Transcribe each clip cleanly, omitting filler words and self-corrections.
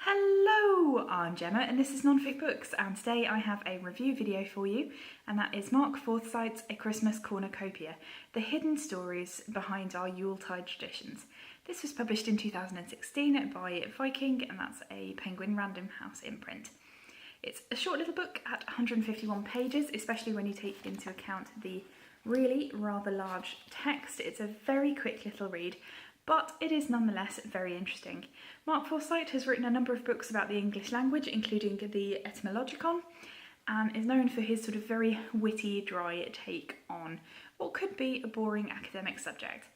Hello, I'm Gemma and this is Non-Fic Books, and today I have a review video for you, and that is Mark Forsyth's A Christmas Cornucopia, the hidden stories behind our Yuletide traditions. This was published in 2016 by Viking, and that's a Penguin Random House imprint. It's a short little book at 151 pages, especially when you take into account the really rather large text. It's a very quick little read, but it is nonetheless very interesting. Mark Forsyth has written a number of books about the English language, including the Etymologicon, and is known for his sort of very witty, dry take on what could be a boring academic subject.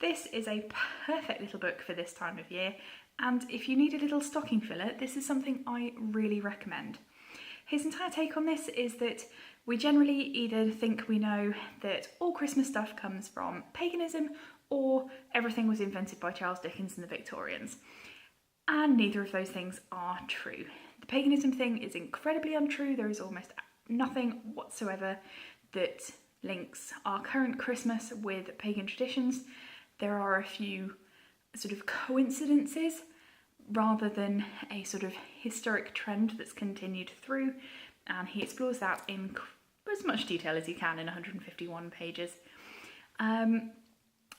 This is a perfect little book for this time of year, and if you need a little stocking filler, this is something I really recommend. His entire take on this is that we generally either think we know that all Christmas stuff comes from paganism, or everything was invented by Charles Dickens and the Victorians. And neither of those things are true. The paganism thing is incredibly untrue. There is almost nothing whatsoever that links our current Christmas with pagan traditions. There are a few sort of coincidences rather than a sort of historic trend that's continued through, and he explores that in as much detail as he can in 151 pages.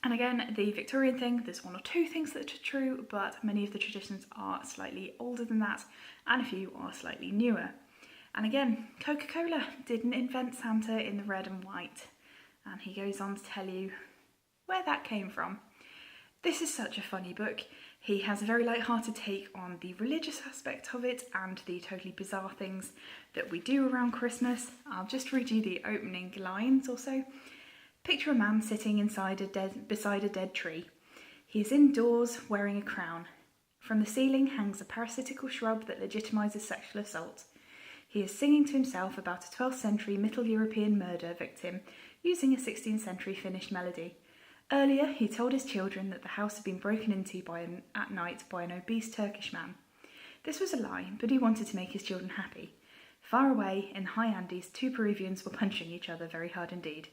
And again, the Victorian thing, there's one or two things that are true, but many of the traditions are slightly older than that, and a few are slightly newer. And again, Coca-Cola didn't invent Santa in the red and white, and he goes on to tell you where that came from. This is such a funny book. He has a very light-hearted take on the religious aspect of it and the totally bizarre things that we do around Christmas. I'll just read you the opening lines or so. Picture a man sitting beside a dead tree. He is indoors wearing a crown. From the ceiling hangs a parasitical shrub that legitimises sexual assault. He is singing to himself about a 12th century Middle European murder victim using a 16th century Finnish melody. Earlier, he told his children that the house had been broken into at night by an obese Turkish man. This was a lie, but he wanted to make his children happy. Far away, in the high Andes, two Peruvians were punching each other very hard indeed.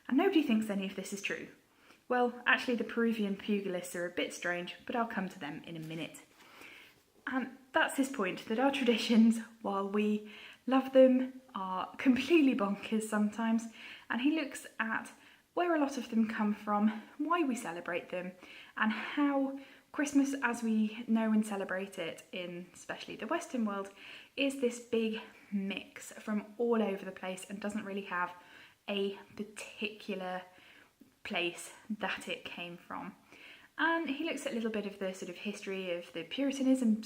And nobody thinks any of this is true. Well, actually the Peruvian pugilists are a bit strange, but I'll come to them in a minute. And that's his point, that our traditions, while we love them, are completely bonkers sometimes, and he looks at where a lot of them come from, why we celebrate them, and how Christmas as we know and celebrate it in especially the Western world is this big mix from all over the place and doesn't really have a particular place that it came from. And he looks at a little bit of the sort of history of the Puritanism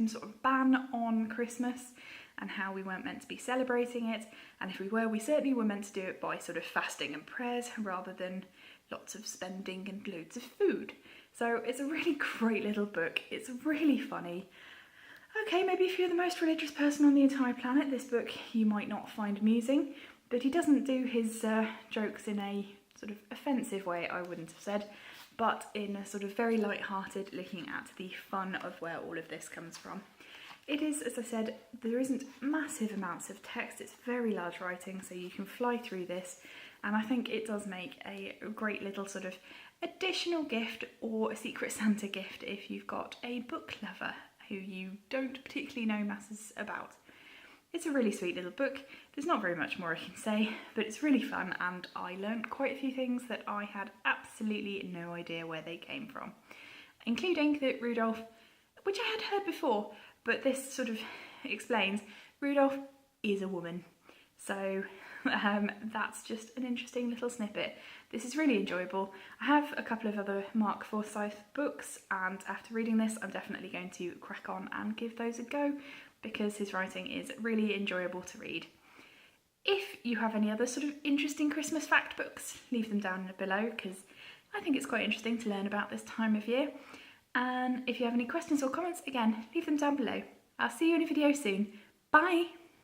sort of ban on Christmas and how we weren't meant to be celebrating it, and if we were, we certainly were meant to do it by sort of fasting and prayers rather than lots of spending and loads of food. So it's a really great little book. It's really funny. Okay, maybe if you're the most religious person on the entire planet, this book you might not find amusing, but he doesn't do his jokes in a sort of offensive way, I wouldn't have said, but in a sort of very light-hearted, looking at the fun of where all of this comes from. It is, as I said, there isn't massive amounts of text, it's very large writing, so you can fly through this, and I think it does make a great little sort of additional gift or a Secret Santa gift if you've got a book lover who you don't particularly know masses about. It's a really sweet little book. There's not very much more I can say, but it's really fun, and I learned quite a few things that I had absolutely no idea where they came from, including that Rudolph, which I had heard before, but this sort of explains, Rudolph is a woman. So that's just an interesting little snippet. This is really enjoyable. I have a couple of other Mark Forsyth books, and after reading this I'm definitely going to crack on and give those a go, because his writing is really enjoyable to read. If you have any other sort of interesting Christmas fact books, leave them down below, because I think it's quite interesting to learn about this time of year. And if you have any questions or comments, again, leave them down below. I'll see you in a video soon. Bye!